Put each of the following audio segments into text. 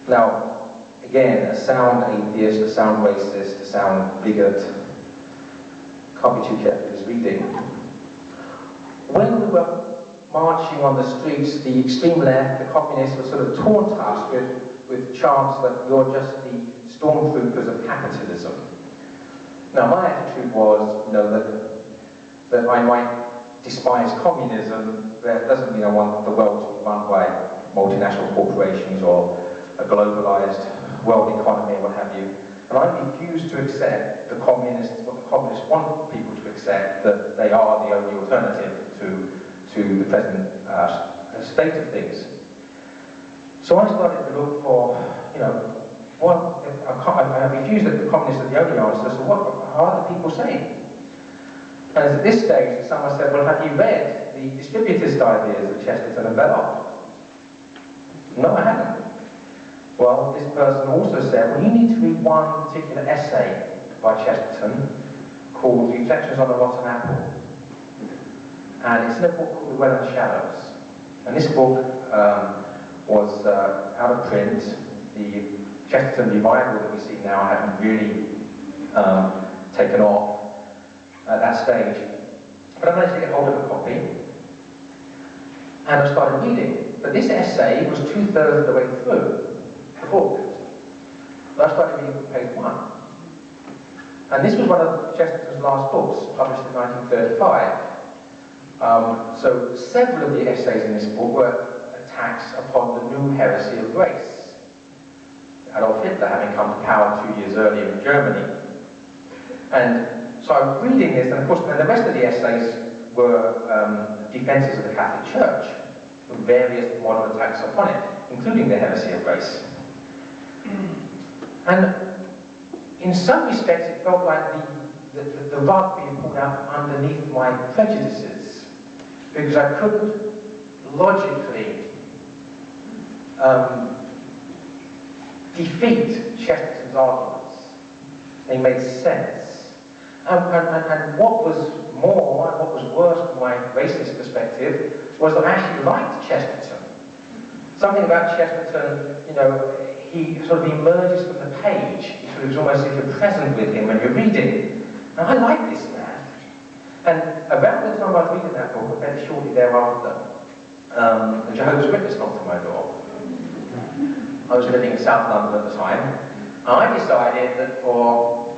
Now, again, a sound atheist, a sound racist, a sound bigot, can't be too careful with his reading. When we were marching on the streets, the extreme left, the communists, were sort of taunt us with chants that you're just the stormtroopers of capitalism. Now, my attitude was, that I might despise communism, but it doesn't mean I want the world to be run by multinational corporations or a globalized world economy or what have you. And I refuse to accept what the communists want people to accept, that they are the only alternative to the present state of things. So I started to look for, I refuse that the communists are the only answer, so what are the people saying? And at this stage, someone said, well, have you read the distributist ideas of Chesterton and Belloc? No, I haven't. Well, this person also said, well, you need to read one particular essay by Chesterton called Reflections on a Rotten Apple. And it's in a book called The Well and Shadows. And this book was out of print. The Chesterton revival that we see now hadn't really taken off at that stage. But I managed to get hold of a copy, and I started reading. But this essay was 2/3 of the way through the book. But I started reading from page 1. And this was one of Chesterton's last books, published in 1935. So several of the essays in this book were attacks upon the new heresy of race. Adolf Hitler having come to power 2 years earlier in Germany. And so I was reading this, and of course, the rest of the essays were defences of the Catholic Church, with various modern attacks upon it, including the heresy of race. And in some respects, it felt like the rug being pulled out underneath my prejudices, because I couldn't logically defeat Chesterton's arguments. They made sense. And what was more, and what was worse from my racist perspective, was that I actually liked Chesterton. Something about Chesterton, he sort of emerges from the page. He sort of is almost like you're present with him when you're reading. And I like this man. And about the time I was reading that book, very shortly thereafter, the Jehovah's Witness knocked on my door. I was living in South London at the time. And I decided that for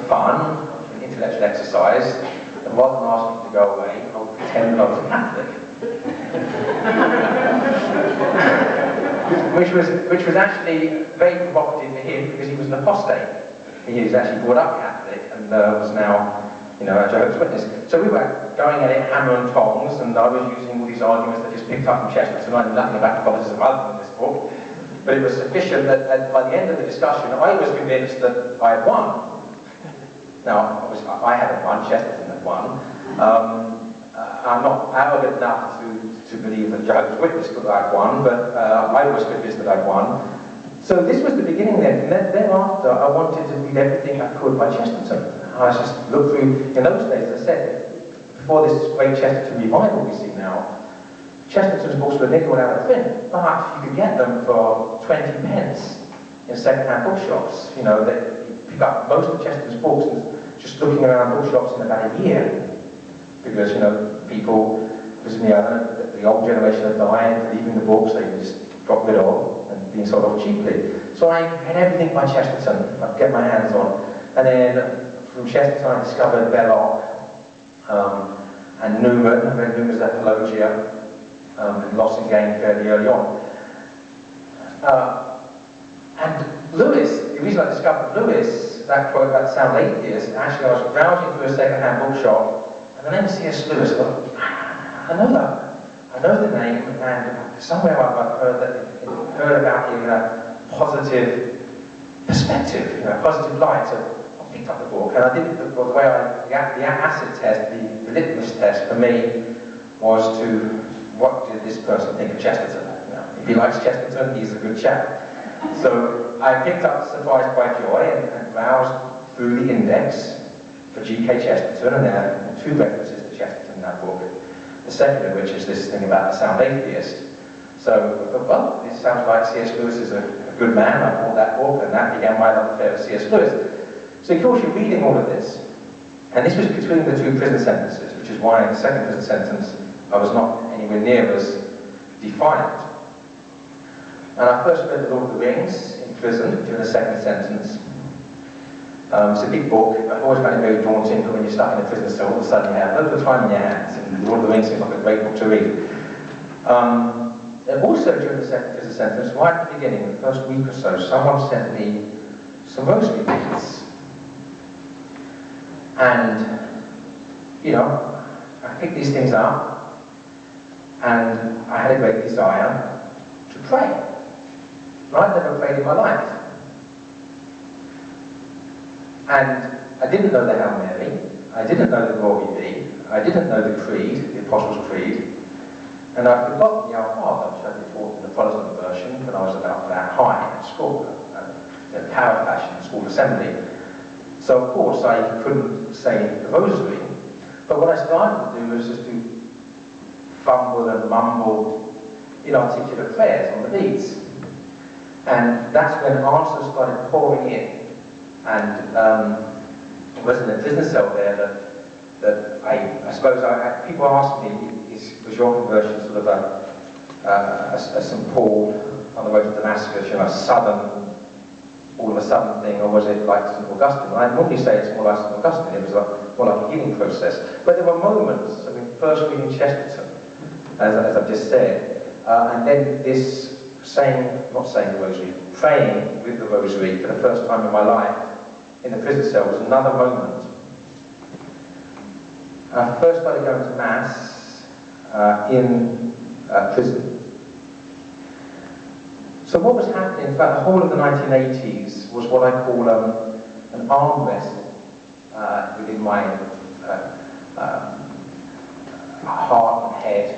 fun, intellectual exercise, and rather than ask him to go away, I would pretend I was a Catholic. which was actually very provocative for him, because he was an apostate. He was actually brought up Catholic and was now, a Jehovah's Witness. So we were going at it hammer and tongs, and I was using all these arguments that I just picked up from Chesterton. I knew nothing about the politics of Ireland in this book, but it was sufficient that by the end of the discussion, I was convinced that I had won. Now, obviously, I hadn't won, Chesterton had won. I'm not arrogant enough to believe that Jehovah's Witness could have won, but I was convinced that I'd won. So this was the beginning then, and then thereafter I wanted to read everything I could by Chesterton. I just looked through, in those days, as I said, before this great Chesterton revival we see now, Chesterton's books were nickel out of print, but you could get them for 20 pence in second-hand bookshops. That you pick up most of Chesterton's books and just looking around bookshops in about a year, because people, the old generation had died, leaving the books they just got rid of and being sold off cheaply. So I had everything by Chesterton I'd get my hands on, and then from Chesterton I discovered Belloc and Newman. I read Newman's Apologia and Loss and Gain fairly early on. And Lewis, the reason I discovered Lewis, that quote about sound atheist, actually I was browsing through a second-hand bookshop, and the name C.S. Lewis, I thought, I know that. I know the name, and somewhere I've heard about him in a positive perspective, a positive light. So I picked up the book, and I did the way the acid test, the litmus test for me was to, what did this person think of Chesterton? If he likes Chesterton, he's a good chap. So I picked up Surprised by Joy and browsed through the index for G.K. Chesterton, and there are 2 references to Chesterton in that book. The second of which is this thing about the sound atheist. So I thought, well, it sounds like C.S. Lewis is a good man. I bought that book, and that began my love affair with C.S. Lewis. So of course you're reading all of this, and this was between the two prison sentences, which is why in the second prison sentence I was not anywhere near as defiant. And I first read The Lord of the Rings in prison during the second sentence. It's a big book. I've always found it very daunting, but when you're stuck in a prison cell, all of a sudden you have loads of time in your hands, and The Lord of the Rings seems like a great book to read. And also during the second prison sentence, right at the beginning, the first week or so, someone sent me some rosary beads. And, you know, I picked these things up, and I had a great desire to pray. I'd never prayed in my life. And I didn't know the Hail Mary, I didn't know the Glory Be, I didn't know the Creed, the Apostles' Creed, and I'd forgotten the Our Father, which I'd been taught in the Protestant version when I was about that high at school, in Power Fashion School Assembly. So of course I couldn't say the Rosary, but what I started to do was just to fumble and mumble inarticulate prayers on the beads. And that's when answers started pouring in. And it was in a prison cell there that I suppose people asked me, was your conversion sort of a St. Paul on the road to Damascus, a sudden, all of a sudden thing, or was it like St. Augustine? And I normally say it's more like St. Augustine, it was more like a healing process. But there were moments, I mean, first reading Chesterton, as I've just said, and then this not saying the Rosary, praying with the Rosary for the first time in my life in the prison cell was another moment. I first started going to Mass in prison. So what was happening, in fact, the whole of the 1980s was what I call an arm wrestle within my heart and head,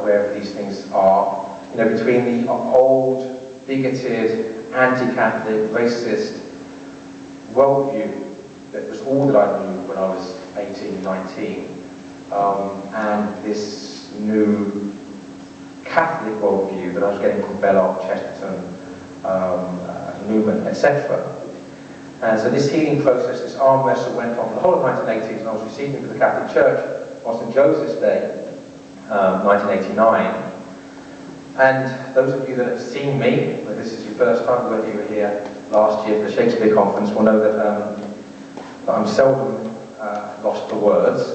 wherever these things are. Between the old, bigoted, anti-Catholic, racist worldview that was all that I knew when I was 18, 19, and this new Catholic worldview that I was getting from Belloc, Chesterton, Newman, etc. And so this healing process, this arm wrestle went on for the whole of the 1980s, and I was received into the Catholic Church on St. Joseph's Day, 1989. And those of you that have seen me, whether this is your first time, whether you were here last year for the Shakespeare conference, will know that I'm seldom lost for words.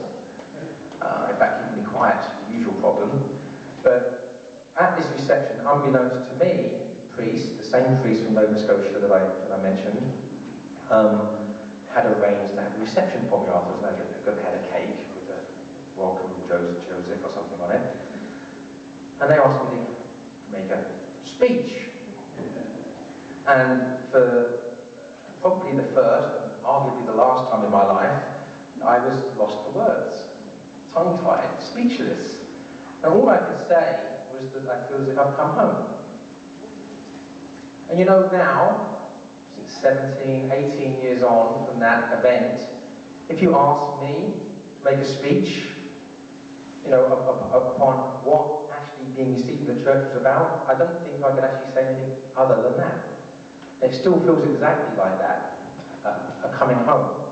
In fact, keeping me quiet is the usual problem. But at this reception, unbeknownst to me, the same priest from Nova Scotia that I mentioned, had arranged to have a reception for me afterwards, and I had a cake with a welcome Joseph or something on it. And they asked me to make a speech. And for probably the first, and arguably the last time in my life, I was lost for words, tongue-tied, speechless. And all I could say was that I feel as if I've come home. And now, since 17, 18 years on from that event, if you ask me to make a speech, upon what actually being received in the church was about, I don't think I could actually say anything other than that. It still feels exactly like that, a coming home.